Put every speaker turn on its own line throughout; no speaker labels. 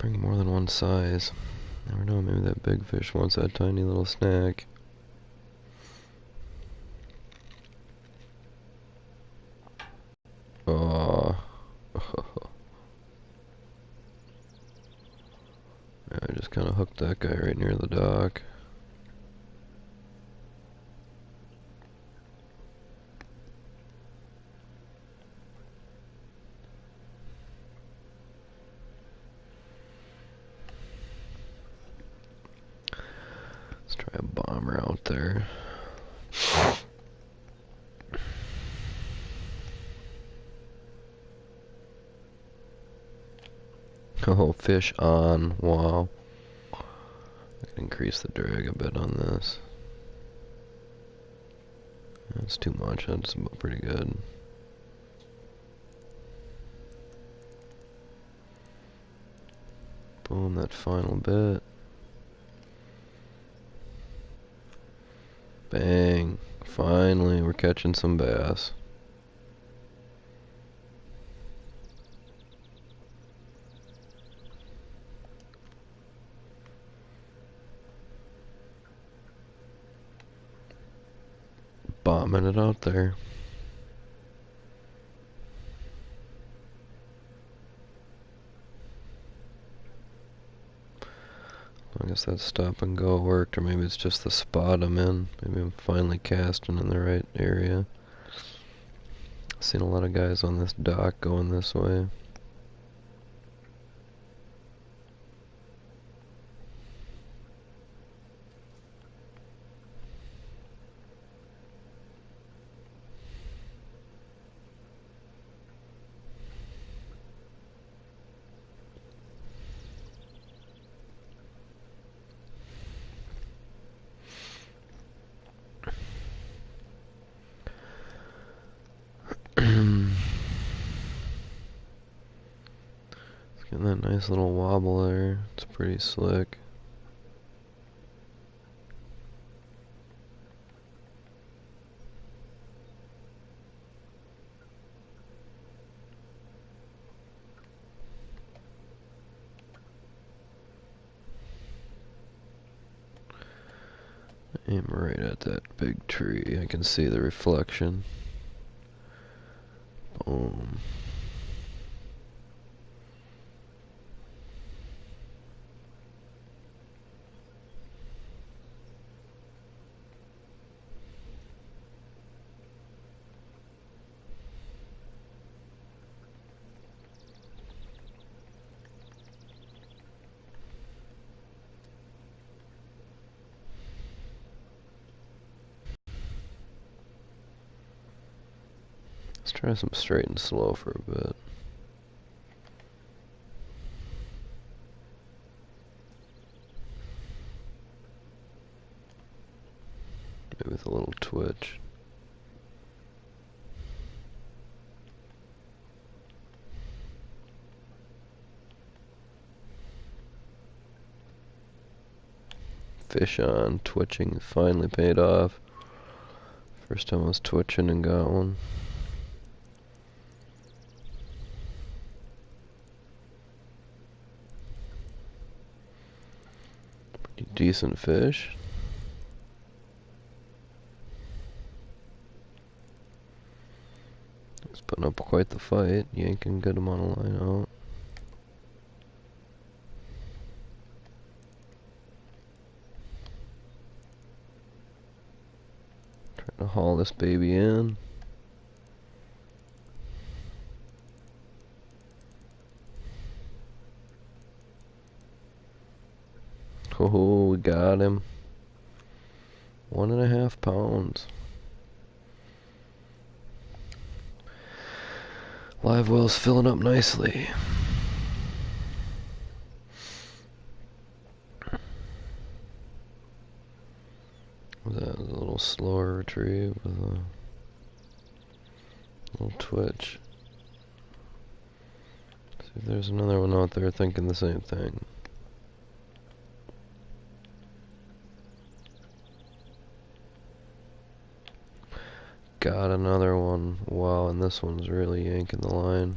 bring more than one size. Never know, maybe that big fish wants that tiny little snack. Aww. Yeah, I just kind of hooked that guy right near the dock. Let's try a bomber out there. Oh, fish on. Wow. I can increase the drag a bit on this. That's too much. That's pretty good. Boom, that final bit. Bang. Finally, we're catching some bass. Bombing it out there. I guess that stop and go worked, or maybe it's just the spot I'm in. Maybe I'm finally casting in the right area. I've seen a lot of guys on this dock going this way. Getting that nice little wobble there. It's pretty slick. Aim right at that big tree. I can see the reflection. Boom. Let's try some straight and slow for a bit. Maybe with a little twitch. Fish on, twitching, finally paid off. First time I was twitching and got one. Pretty decent fish. He's putting up quite the fight, yanking a good amount of line out. Trying to haul this baby in. Oh, we got him. 1.5 pounds. Live well's filling up nicely. That was a little slower retrieve with a little twitch. See if there's another one out there thinking the same thing. Got another one. Wow, and this one's really yanking the line.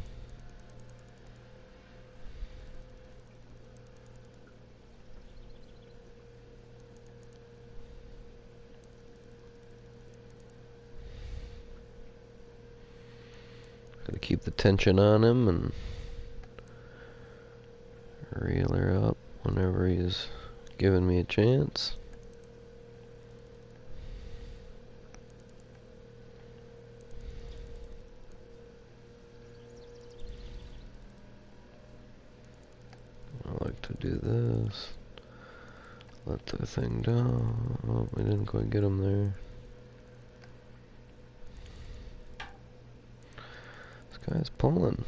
Gotta keep the tension on him and reel her up whenever he's giving me a chance. I like to do this. Let the thing down. Oh, we didn't quite get him there. This guy's pulling.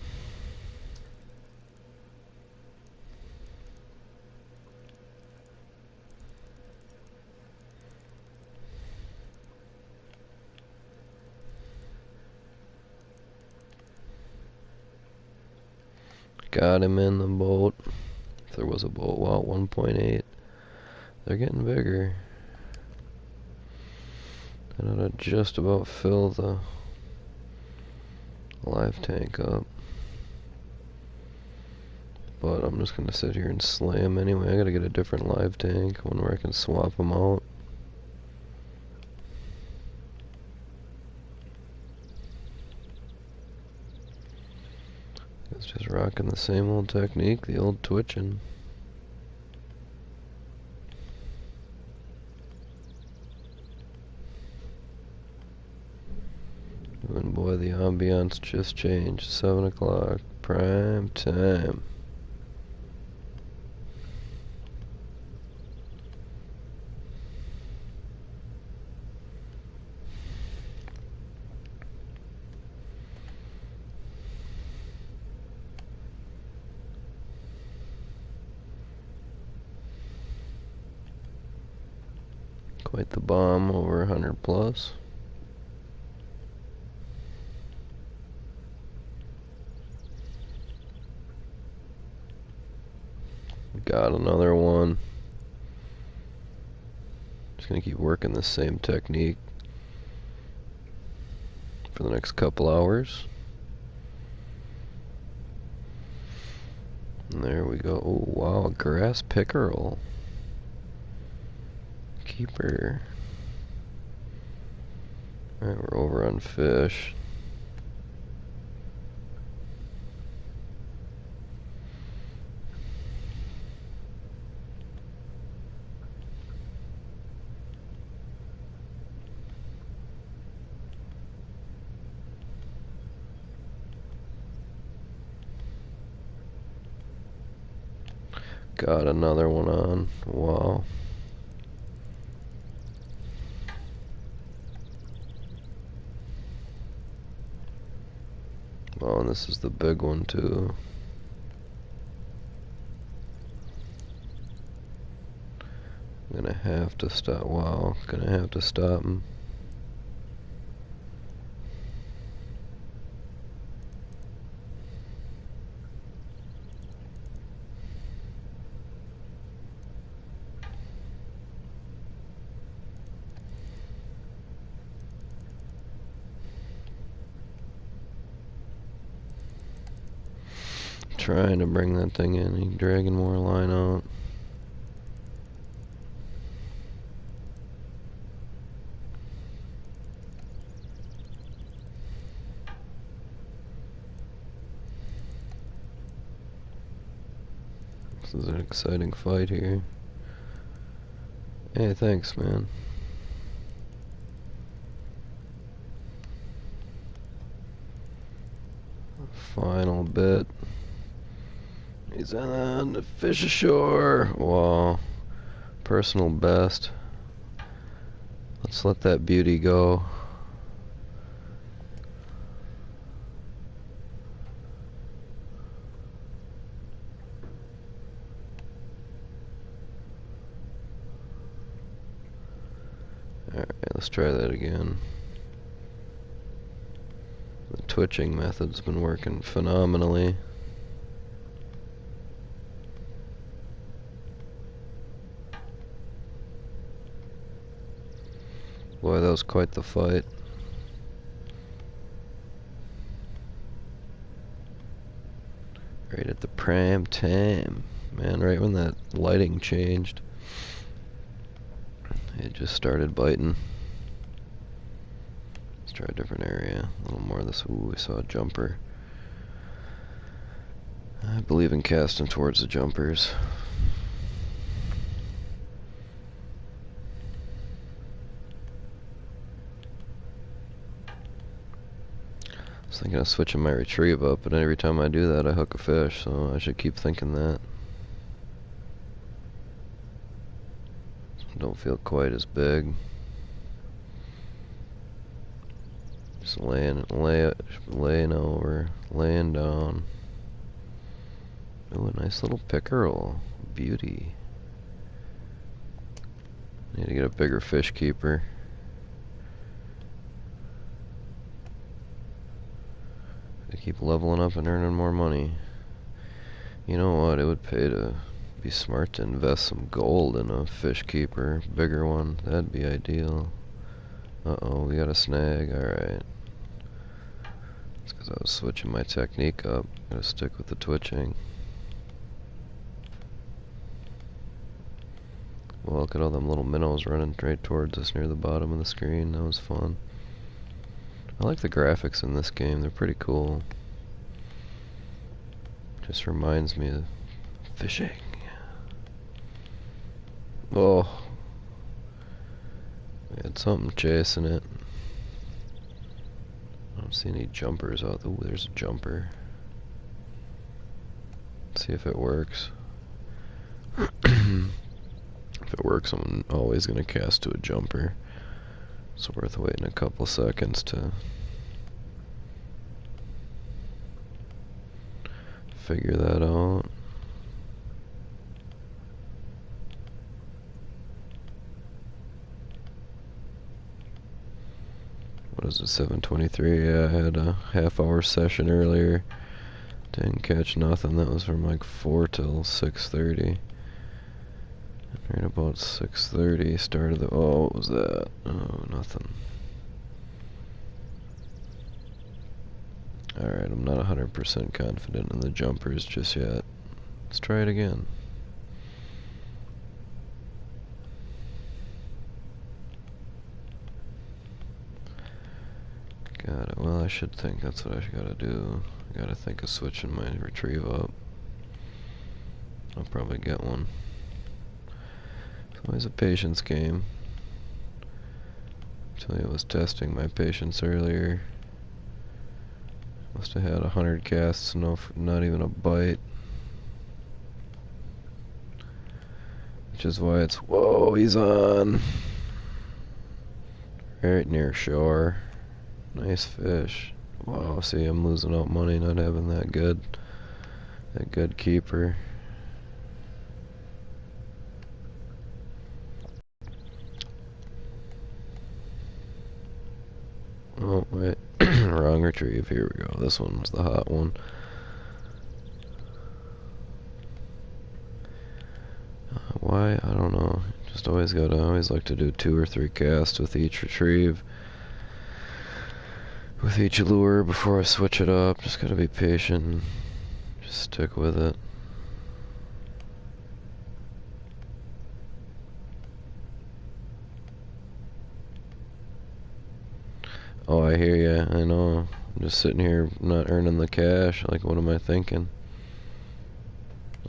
Got him in the boat. If there was a boat, wow, 1.8. They're getting bigger. I ought to just about fill the live tank up. But I'm just gonna sit here and slay him anyway. I gotta get a different live tank, one where I can swap them out. It's just rocking the same old technique, the old twitching. And boy, the ambiance just changed. 7 o'clock, prime time. Quite the bomb, over 100 plus. Got another one. Just gonna keep working the same technique for the next couple hours. And there we go. Oh wow, grass pickerel. Keeper. Alright, we're over on fish. Got another one on. Wow. Oh, and this is the big one too. I'm gonna have to stop. Wow, gonna have to stop him. Trying to bring that thing in. He's dragging more line out. This is an exciting fight here. Hey, thanks, man. Final bit. He's on the fish ashore. Wow. Personal best. Let's let that beauty go. Alright, let's try that again. The twitching method's been working phenomenally. Boy, that was quite the fight. Right at the prime time. Man, right when that lighting changed, it just started biting. Let's try a different area. A little more of this. Ooh, we saw a jumper. I believe in casting towards the jumpers. I was thinking of switching my retrieve up, but every time I do that I hook a fish, so I should keep thinking that. Don't feel quite as big. Just laying over, laying down. Ooh, a nice little pickerel. Beauty. Need to get a bigger fish keeper. I keep leveling up and earning more money. You know what? It would pay to be smart to invest some gold in a fish keeper. Bigger one. That'd be ideal. Uh-oh, we got a snag. Alright. It's because I was switching my technique up. Gotta stick with the twitching. Well, look at all them little minnows running right towards us near the bottom of the screen. That was fun. I like the graphics in this game. They're pretty cool. Just reminds me of fishing. Oh. We had something chasing it. I don't see any jumpers out. Ooh, there's a jumper. Let's see if it works. If it works, I'm always going to cast to a jumper. It's worth waiting a couple seconds to figure that out. What is it, 7:23? Yeah, I had a half-hour session earlier. Didn't catch nothing. That was from like 4 till 6:30. Right about 6:30 started the... Oh, what was that? Oh, nothing. Alright, I'm not 100% confident in the jumpers just yet. Let's try it again. Got it. Well, I should think that's what I gotta do. I gotta think of switching my retrieve up. I'll probably get one. It's always a patience game. Actually, I was testing my patience earlier. Must have had 100 casts, not even a bite. Which is why it's... Whoa, he's on! Right near shore. Nice fish. Wow, see, I'm losing out money not having that good keeper. Oh, wait. Wrong retrieve. Here we go. This one's the hot one. Why? I don't know. Just always like to do 2 or 3 casts with each retrieve. With each lure before I switch it up. Just gotta be patient and just stick with it. Oh, I hear ya. I know. I'm just sitting here not earning the cash. Like, what am I thinking?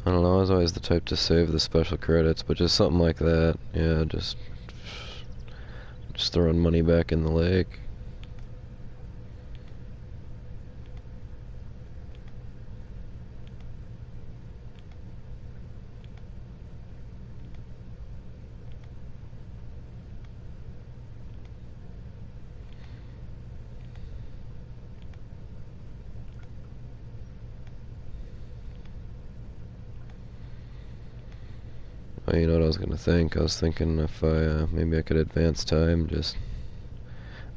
I don't know. I was always the type to save the special credits, but just something like that. Yeah, just throwing money back in the lake. Oh, you know what I was gonna think? I was thinking if I, maybe I could advance time, just...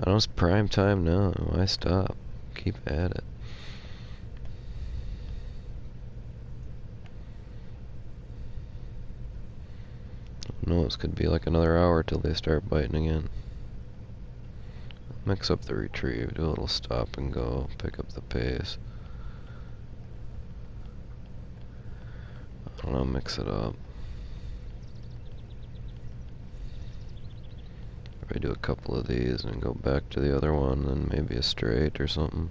I know it's prime time now. Why stop? Keep at it. No, this could be like another hour till they start biting again. Mix up the retrieve, do a little stop and go, pick up the pace. I don't know, mix it up. Maybe do a couple of these and go back to the other one, and maybe a straight or something.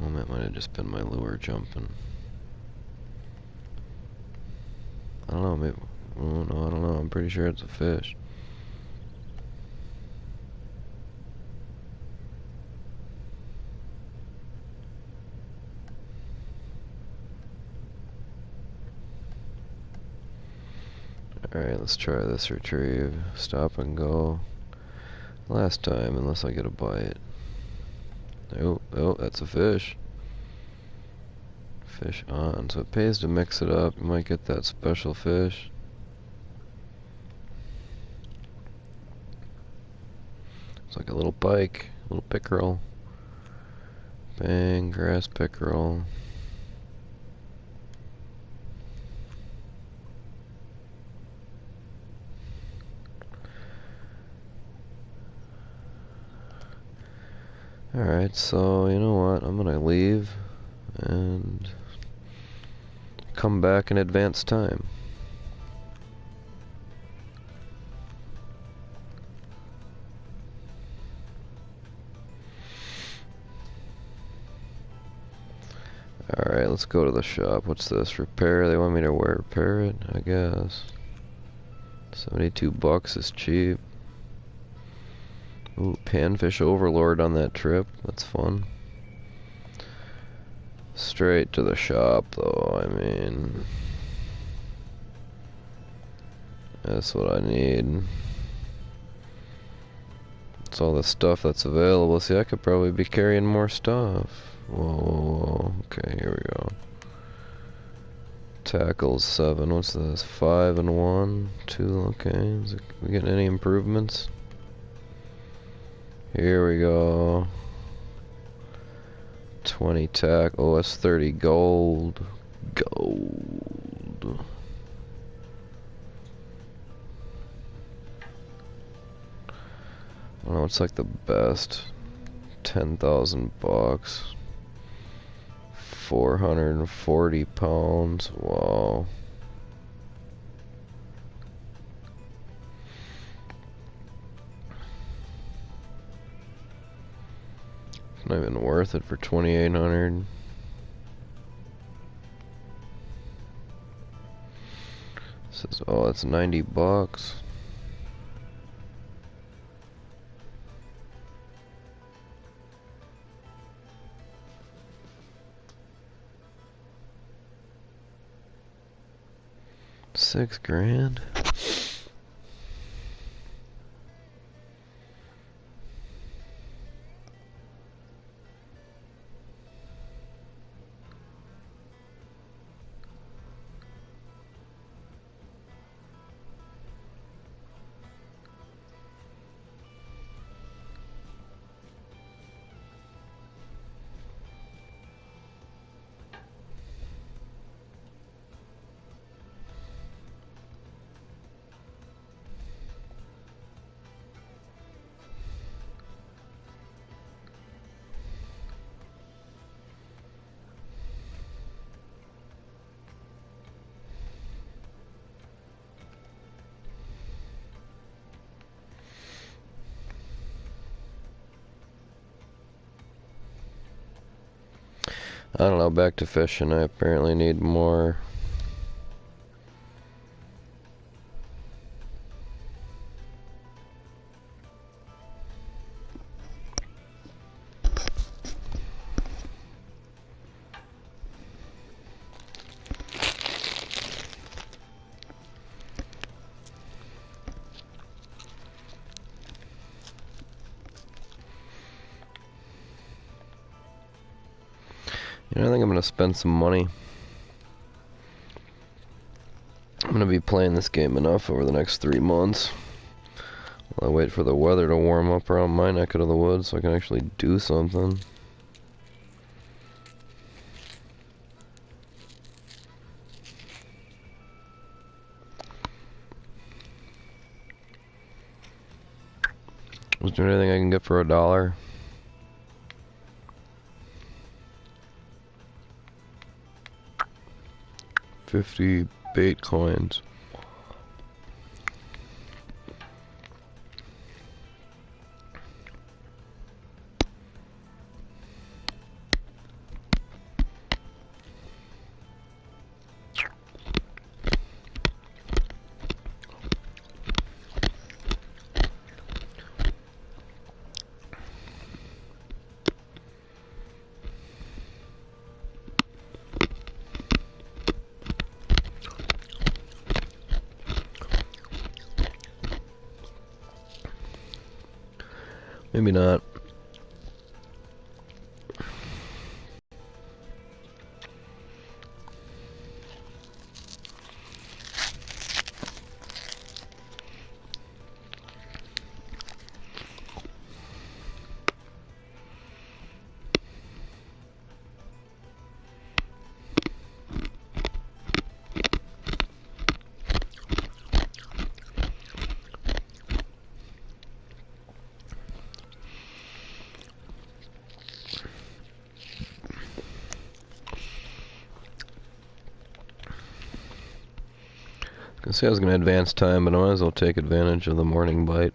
Well, that might have just been my lure jumping. I don't know, maybe. Oh, no, I don't know. I'm pretty sure it's a fish. Alright, let's try this retrieve. Stop and go. Last time, unless I get a bite. Oh, that's a fish. Fish on. So it pays to mix it up. You might get that special fish. It's like a little pike, a little pickerel. Bang, grass pickerel. Alright, so you know what? I'm gonna leave and come back in advance time. Alright, let's go to the shop. What's this? Repair? They want me to repair it? I guess. 72 bucks is cheap. Ooh, panfish overlord on that trip. That's fun. Straight to the shop, though. I mean, that's what I need. It's all the stuff that's available. See, I could probably be carrying more stuff. Whoa. Okay, here we go. Tackles 7. What's this? 5 and 1. 2. Okay. Is we getting any improvements? Here we go. 20 tack. Oh, that's 30 gold. Gold. I don't know, it's like the best. 10,000 bucks. 440 pounds. Wow. It's not even worth it for 2,800. Says, oh, that's 90 bucks. $6,000. I don't know, back to fishing. I apparently need more. You know, I think I'm gonna spend some money. I'm gonna be playing this game enough over the next 3 months while I wait for the weather to warm up around my neck of the woods so I can actually do something. Is there anything I can get for $1? 50 bait coins. Maybe not. I say I was going to advance time, but I might as well take advantage of the morning bite.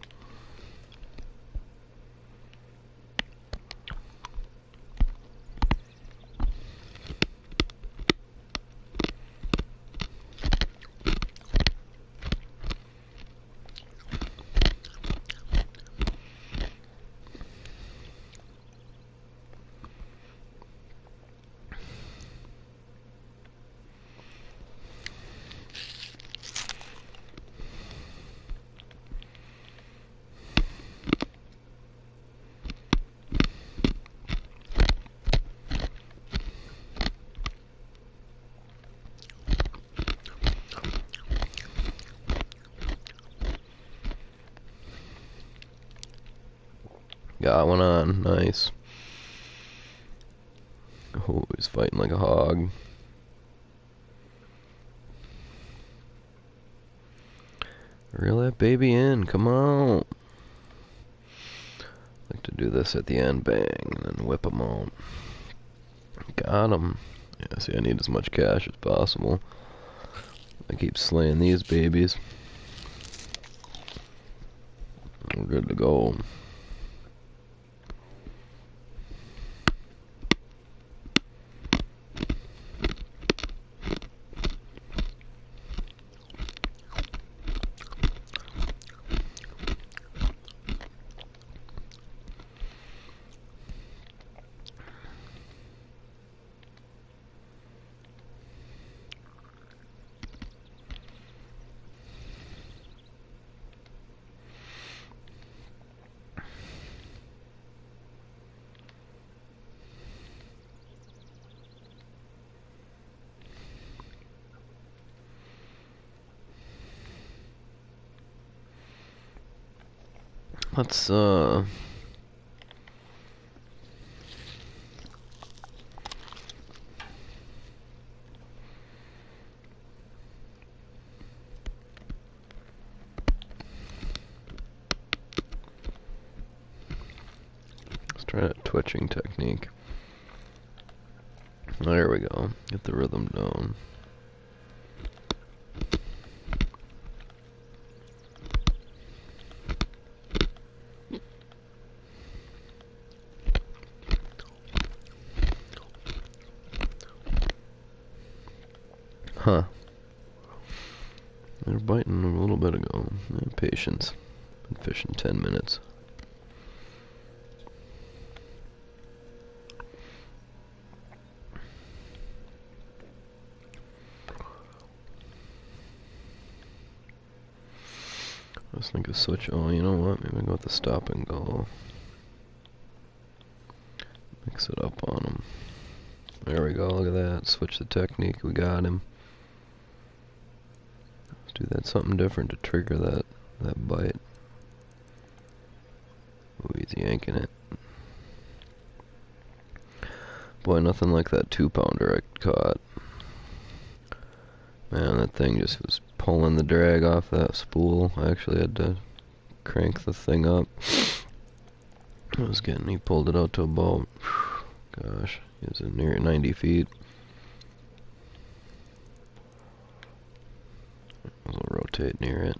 Got one on. Nice. Oh, he's fighting like a hog. Reel that baby in. Come on. Like to do this at the end. Bang. And then whip him out. Got him. Yeah, see, I need as much cash as possible. I keep slaying these babies. We're good to go. Let's try that twitching technique. There we go. Get the rhythm down. Huh. They're biting a little bit ago. Patience. Been fishing 10 minutes. I was thinking switch. Oh, you know what? Maybe I'll go with the stop and go. Mix it up on him. There we go. Look at that. Switch the technique. We got him. Let's do that something different to trigger that bite. Oh, he's yanking it. Boy, nothing like that 2-pounder I caught. Man, that thing just was pulling the drag off that spool. I actually had to crank the thing up. He pulled it out to about, gosh, he was near 90 feet. I'll rotate near it.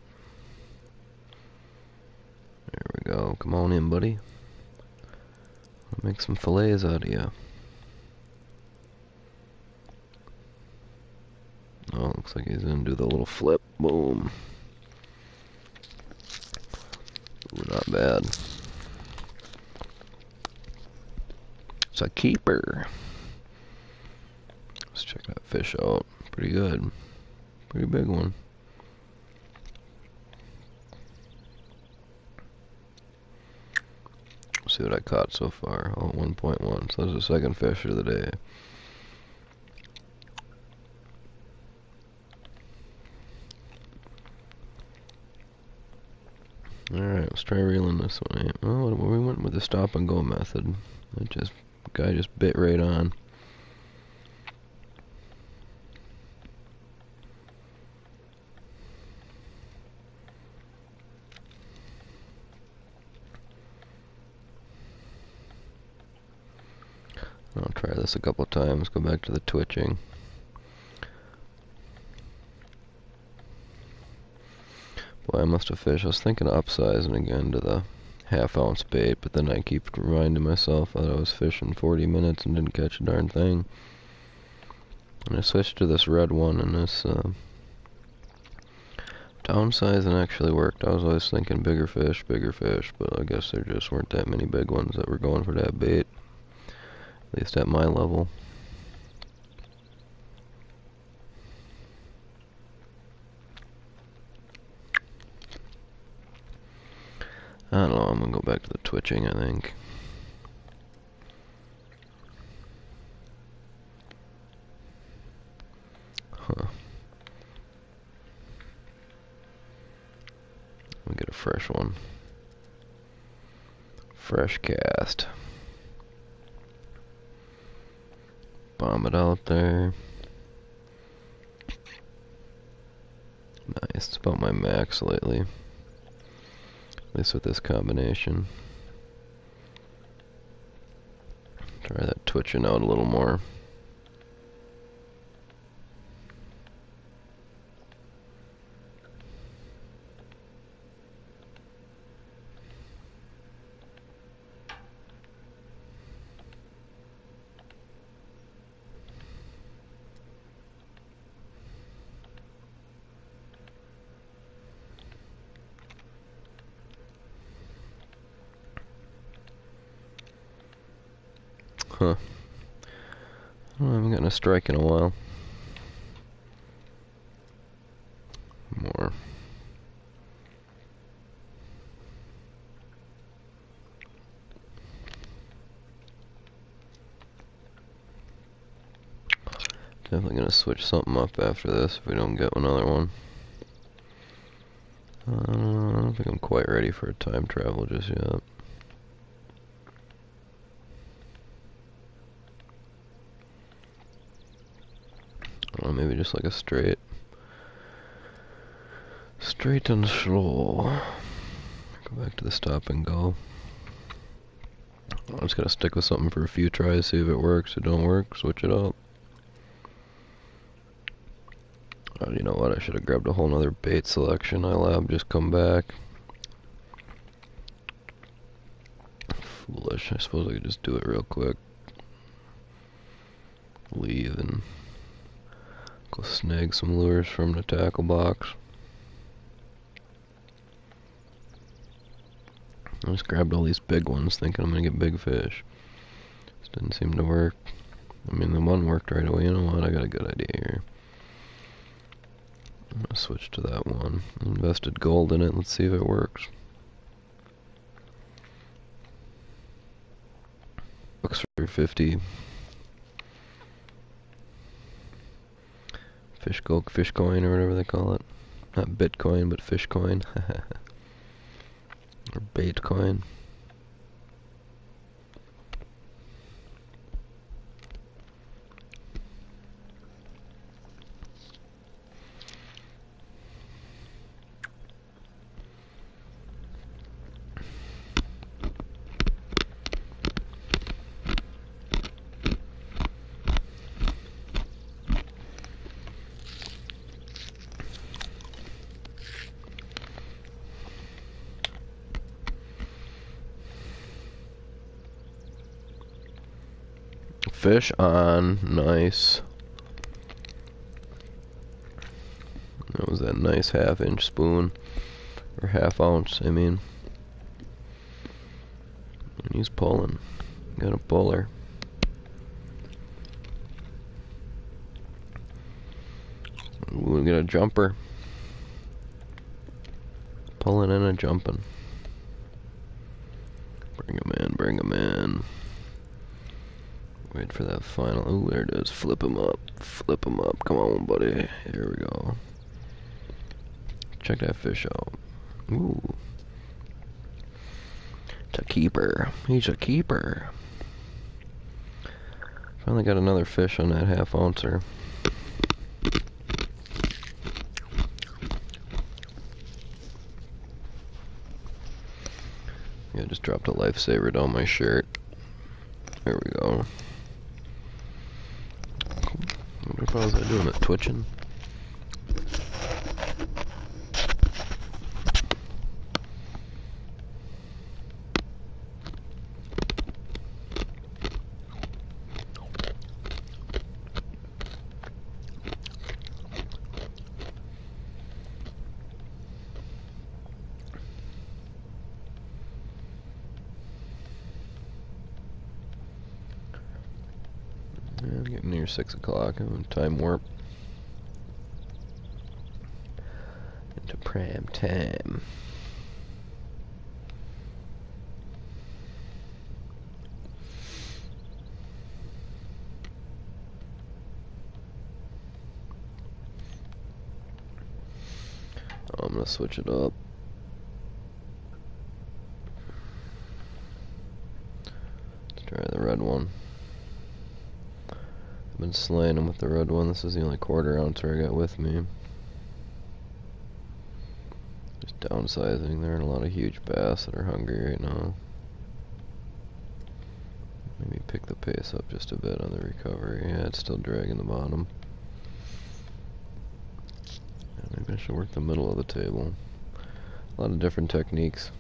There we go. Come on in, buddy. I'll make some fillets out of you. Oh, looks like he's gonna do the little flip. Boom. Ooh, not bad. It's a keeper. Let's check that fish out. Pretty good. Pretty big one. Let's see what I caught so far. Oh, 1.1. So that's the second fish of the day. Alright, let's try reeling this way. Oh, we went with the stop and go method. Guy just bit right on. I'll try this a couple times, go back to the twitching. Boy, I must have fished. I was thinking of upsizing again to the half-ounce bait, but then I keep reminding myself that I was fishing 40 minutes and didn't catch a darn thing. And I switched to this red one, and this downsizing actually worked. I was always thinking bigger fish, but I guess there just weren't that many big ones that were going for that bait. At least at my level. I don't know, I'm gonna go back to the twitching, I think. Huh. We'll get a fresh one. Fresh cast. Bomb it out there. Nice, it's about my max lately. At least with this combination. Try that twitching out a little more. Huh. I haven't gotten a strike in a while. More. Definitely gonna switch something up after this if we don't get another one. I don't think I'm quite ready for a time travel just yet. Maybe just like a straight and slow. Go back to the stop and go. I'm just gonna stick with something for a few tries, see if it works. If it don't work, switch it up. You know what? I should have grabbed a whole nother bait selection. I'll just come back. Foolish. I suppose I could just do it real quick. Leave and go snag some lures from the tackle box. I just grabbed all these big ones thinking I'm gonna get big fish. Just didn't seem to work. I mean, the one worked right away. You know what? I got a good idea here. I'm gonna switch to that one. Invested gold in it. Let's see if it works. Looks for 50. Fish coin or whatever they call it. Not Bitcoin, but fish coin. Or bait coin. Fish on, nice. That was that nice half-inch spoon, or half-ounce, I mean. And he's pulling. Got a puller. We got a jumper. Pulling and a jumping. Bring him in, bring him in. Wait for that final. Ooh, there it is. Flip him up. Flip him up. Come on, buddy. Here we go. Check that fish out. Ooh. It's a keeper. He's a keeper. Finally got another fish on that half ouncer. Yeah, just dropped a lifesaver down my shirt. There we go. What was I doing? It twitching? Yeah, getting near 6 o'clock. Time warp. Into prime time. Oh, I'm gonna switch it up. Let's try the red one. I've been slaying them with the red one. This is the only quarter ouncer I got with me. Just downsizing. There are a lot of huge bass that are hungry right now. Maybe pick the pace up just a bit on the recovery. Yeah, it's still dragging the bottom. Yeah, maybe I should work the middle of the table. A lot of different techniques.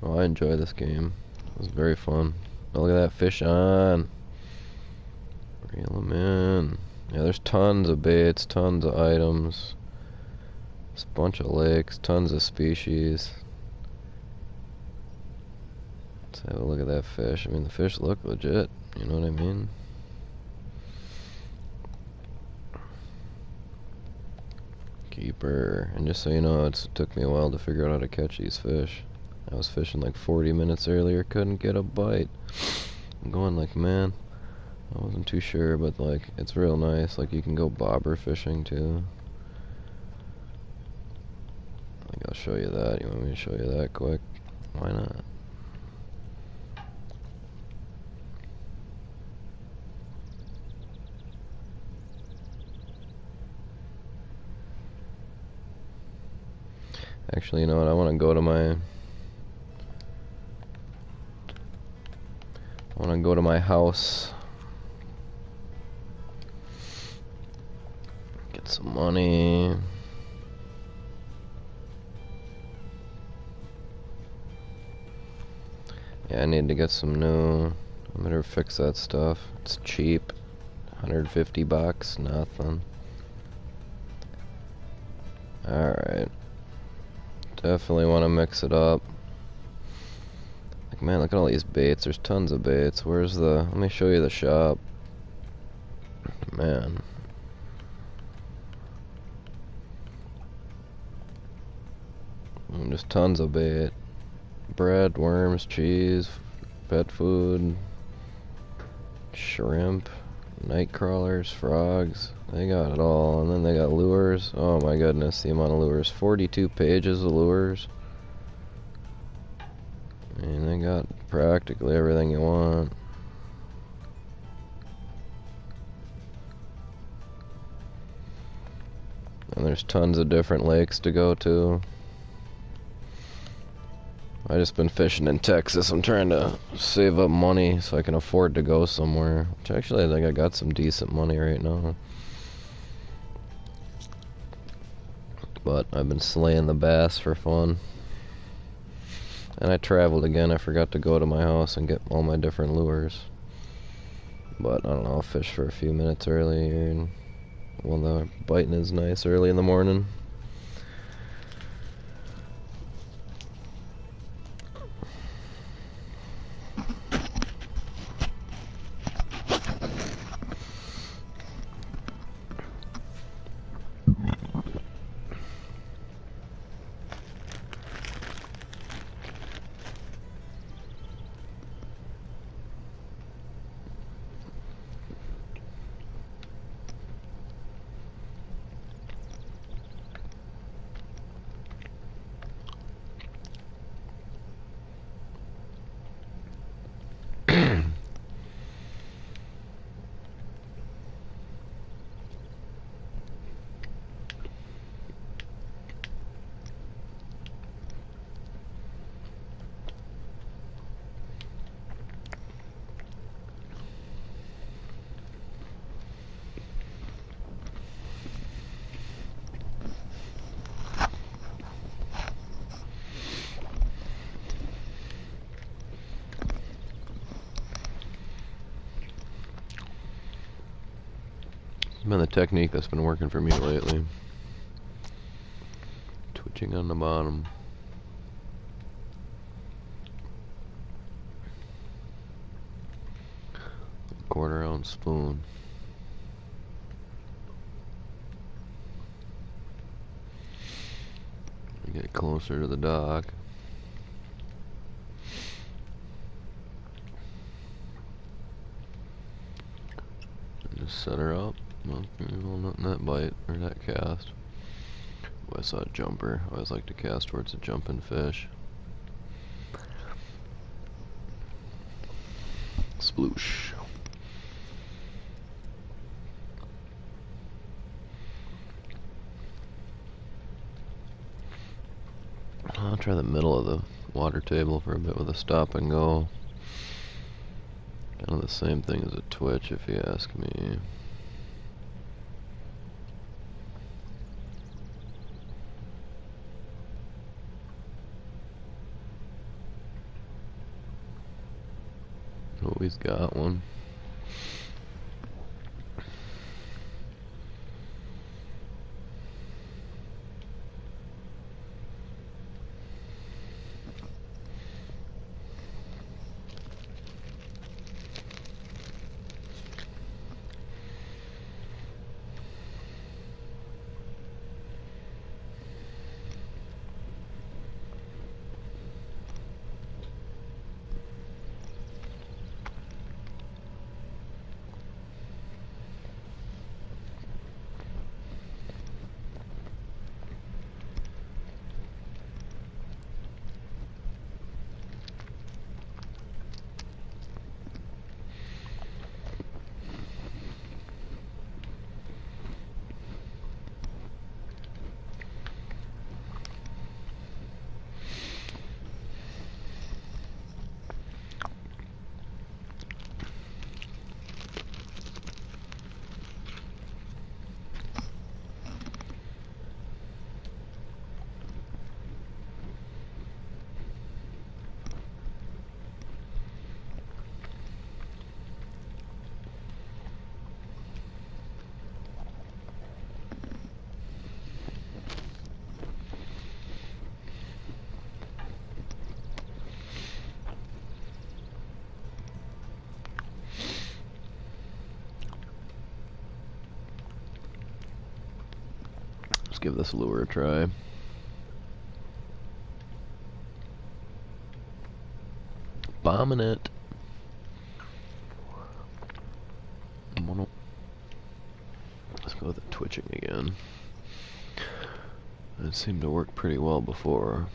Oh, I enjoy this game. It was very fun. Oh, look at that fish on. Reel him in. Yeah, there's tons of baits, tons of items. There's a bunch of lakes, tons of species. Let's have a look at that fish. I mean, the fish look legit. You know what I mean? Keeper. And just so you know, it took me a while to figure out how to catch these fish. I was fishing like 40 minutes earlier, couldn't get a bite. I'm going like, man, I wasn't too sure, but like, it's real nice. Like, you can go bobber fishing too. Like, I'll show you that. You want me to show you that quick? Why not? Actually, you know what? I want to go to my house. Get some money. Yeah, I need to get some new. I better fix that stuff. It's cheap. 150 bucks, nothing. Alright. Definitely want to mix it up. Like, man, look at all these baits. There's tons of baits. Where's the... Let me show you the shop. Man. Just tons of bait. Bread, worms, cheese, pet food, shrimp, night crawlers, frogs. They got it all. And then they got lures. Oh my goodness, the amount of lures. 42 pages of lures. I mean, they got practically everything you want. And there's tons of different lakes to go to. I just been fishing in Texas. I'm trying to save up money so I can afford to go somewhere. Which actually, I think I got some decent money right now. But I've been slaying the bass for fun. And I traveled again. I forgot to go to my house and get all my different lures. But I don't know, I'll fish for a few minutes earlier. And, well, the biting is nice early in the morning. been the technique that's been working for me lately. Twitching on the bottom. Quarter-ounce spoon. Get closer to the dock. And just set her up. Well, nothing that bite or that cast. Oh, I saw a jumper. I always like to cast towards a jumping fish. Sploosh. I'll try the middle of the water table for a bit with a stop and go. Kind of the same thing as a twitch, if you ask me. Oh, he's got one. Let's give this lure a try. Bombing it. Let's go with the twitching again. It seemed to work pretty well before.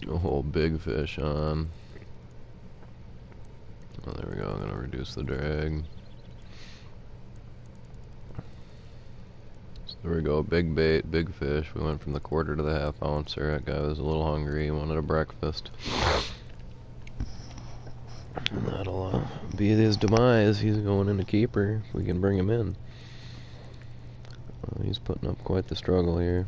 A whole big fish on. Oh, there we go. I'm gonna reduce the drag. So there we go. Big bait, big fish. We went from the quarter to the half ouncer. That guy was a little hungry. He wanted a breakfast. And that'll be his demise. He's going in a keeper if we can bring him in. He's putting up quite the struggle here.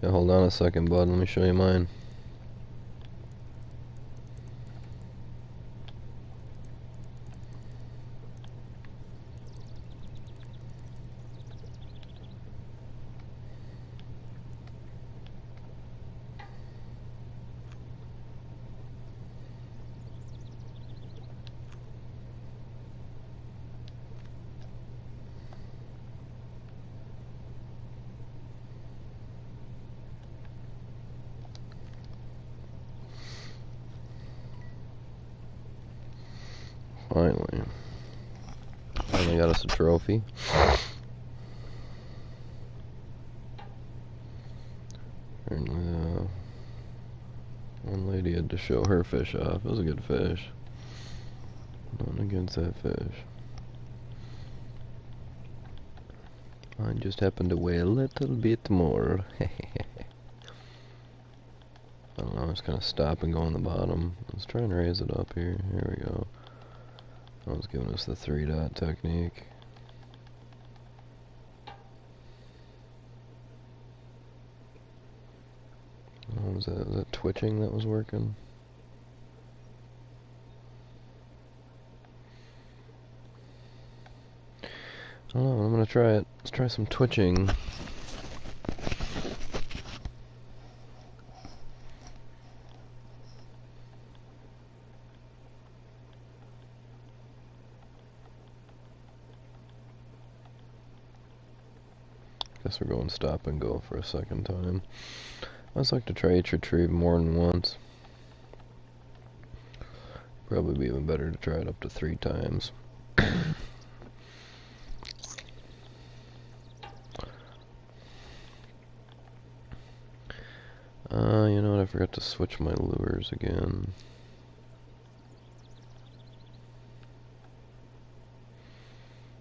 Yeah, hold on a second, bud. Let me show you mine. Finally got us a trophy. And, one lady had to show her fish off. It was a good fish. Going against that fish. I just happened to weigh a little bit more. I don't know, just kind of stop and go on the bottom. Let's try and raise it up here. Here we go. I was giving us the 3-dot technique. Oh, was that twitching that was working? I don't know, I'm gonna try it. Let's try some twitching. Guess we're going stop and go for a second time. I always like to try each retrieve more than once. Probably be even better to try it up to 3 times. You know what? I forgot to switch my lures again.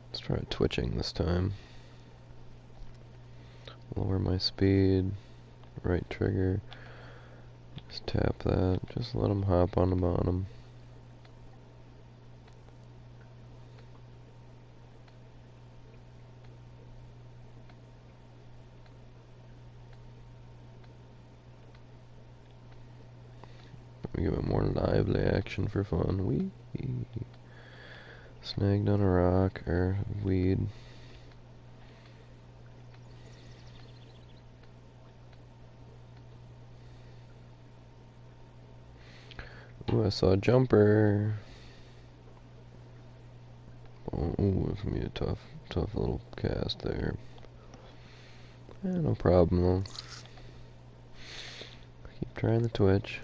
Let's try twitching this time. Lower my speed. Right trigger. Just tap that. Just let them hop on the bottom. Give it more lively action for fun. Wee. Snagged on a rock or weed. Ooh, I saw a jumper. Oh, it's gonna be a tough little cast there. No problem though. Keep trying the twitch.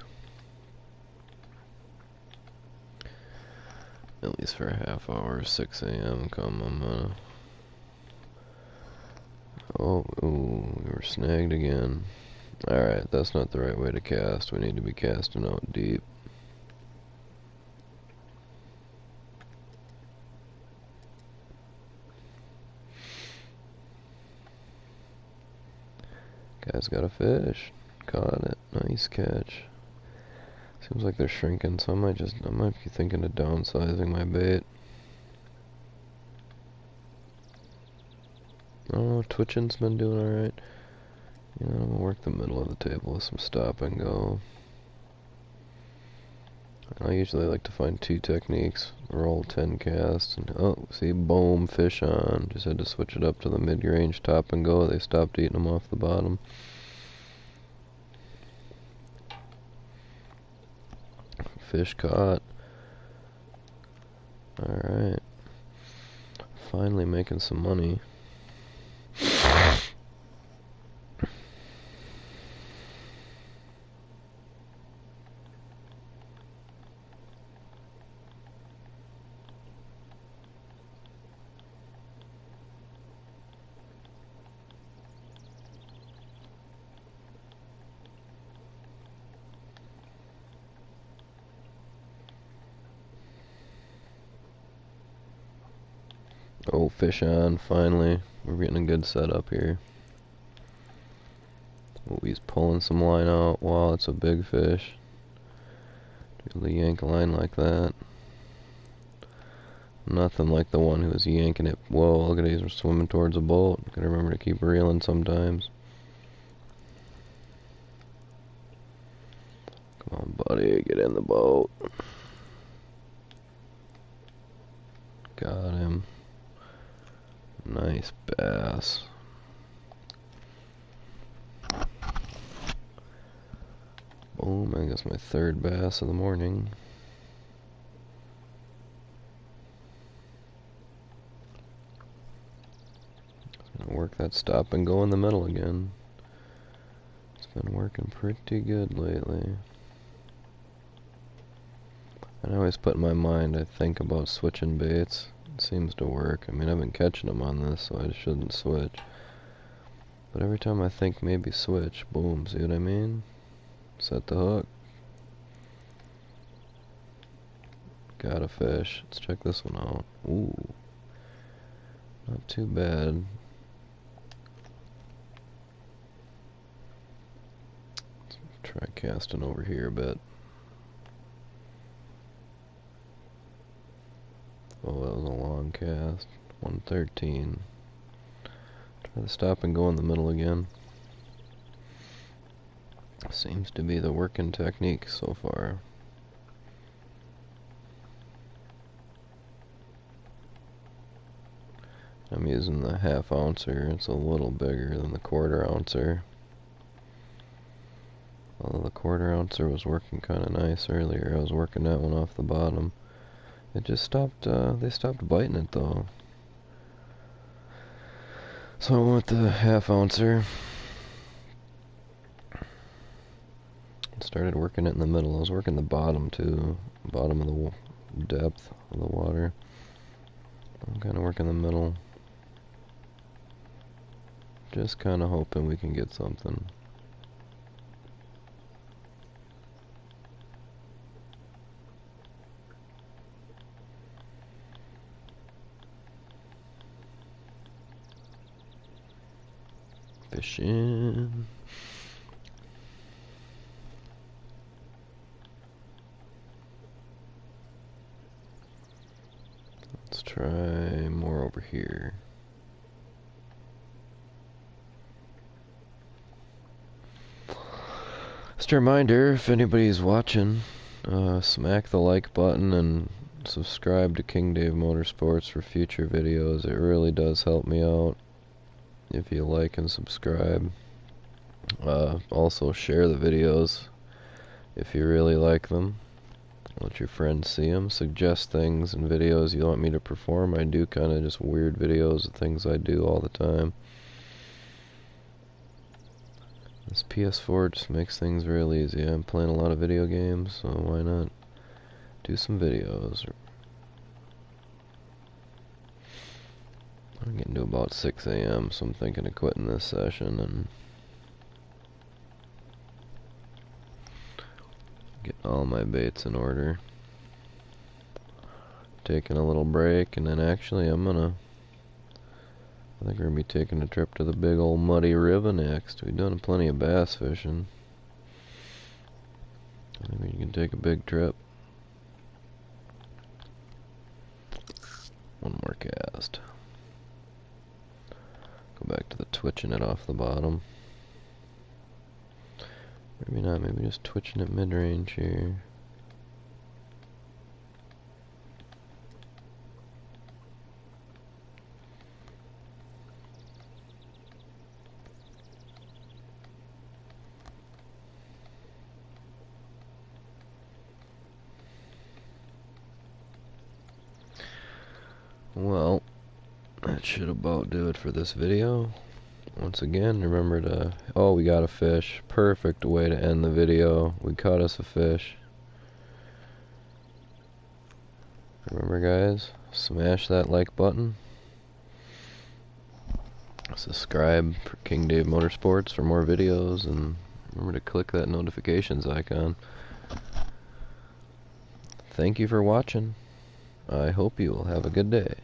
At least for a half hour, 6 a.m. come, I'm gonna... Oh, ooh, we were snagged again. Alright, that's not the right way to cast. We need to be casting out deep. Guy's got a fish. Caught it. Nice catch. Seems like they're shrinking, so I might be thinking of downsizing my bait. I don't know, twitching's been doing alright. You know, I'm gonna work the middle of the table with some stop and go. I usually like to find 2 techniques, roll 10 casts, and oh, see, boom, fish on. Just had to switch it up to the mid-range top and go. They stopped eating them off the bottom. Fish caught. Alright. Finally making some money. Oh, fish on, finally. We're getting a good setup here. Oh, he's pulling some line out. Wow, it's a big fish. To yank a line like that. Nothing like the one who was yanking it. Whoa, look at it, he's swimming towards a boat. Gotta remember to keep reeling sometimes. Come on, buddy, get in the boat. Got him. Nice bass. Boom, I guess my 3rd bass of the morning. Gonna work that stop and go in the middle again. It's been working pretty good lately. And I always put in my mind, I think about switching baits. It seems to work. I mean, I've been catching them on this, so I shouldn't switch. But every time I think maybe switch, boom, see what I mean? Set the hook. Got a fish. Let's check this one out. Ooh. Not too bad. Let's try casting over here a bit. Oh, that was a long cast. 113. Try to stop and go in the middle again. Seems to be the working technique so far. I'm using the half ouncer. It's a little bigger than the quarter ouncer. Although the quarter ouncer was working kind of nice earlier. I was working that one off the bottom. It just stopped, they stopped biting it though. So I went with the half ouncer. Started working it in the middle. I was working the bottom too. Bottom of the depth of the water. I'm kind of working the middle. Just kind of hoping we can get something. Fishing. Let's try more over here. Just a reminder, if anybody's watching, smack the like button and subscribe to King Dave Motorsports for future videos. It really does help me out if you like and subscribe. Also share the videos if you really like them. Let your friends see them. Suggest things and videos you want me to perform. I do kind of just weird videos of things I do all the time. This PS4 just makes things real easy. I'm playing a lot of video games, so why not do some videos? I'm getting to about 6 a.m., so I'm thinking of quitting this session and get all my baits in order. Taking a little break, and then actually I think we're going to be taking a trip to the big old muddy river next. We've done plenty of bass fishing. I think we can take a big trip. One more cast. Go back to the twitching it off the bottom. Maybe not, maybe just twitching it mid-range here. Well, that should about do it for this video. Once again, remember to... Oh, we got a fish. Perfect way to end the video. We caught us a fish. Remember, guys, smash that like button. Subscribe for King Dave Motorsports for more videos, and remember to click that notifications icon. Thank you for watching. I hope you will have a good day.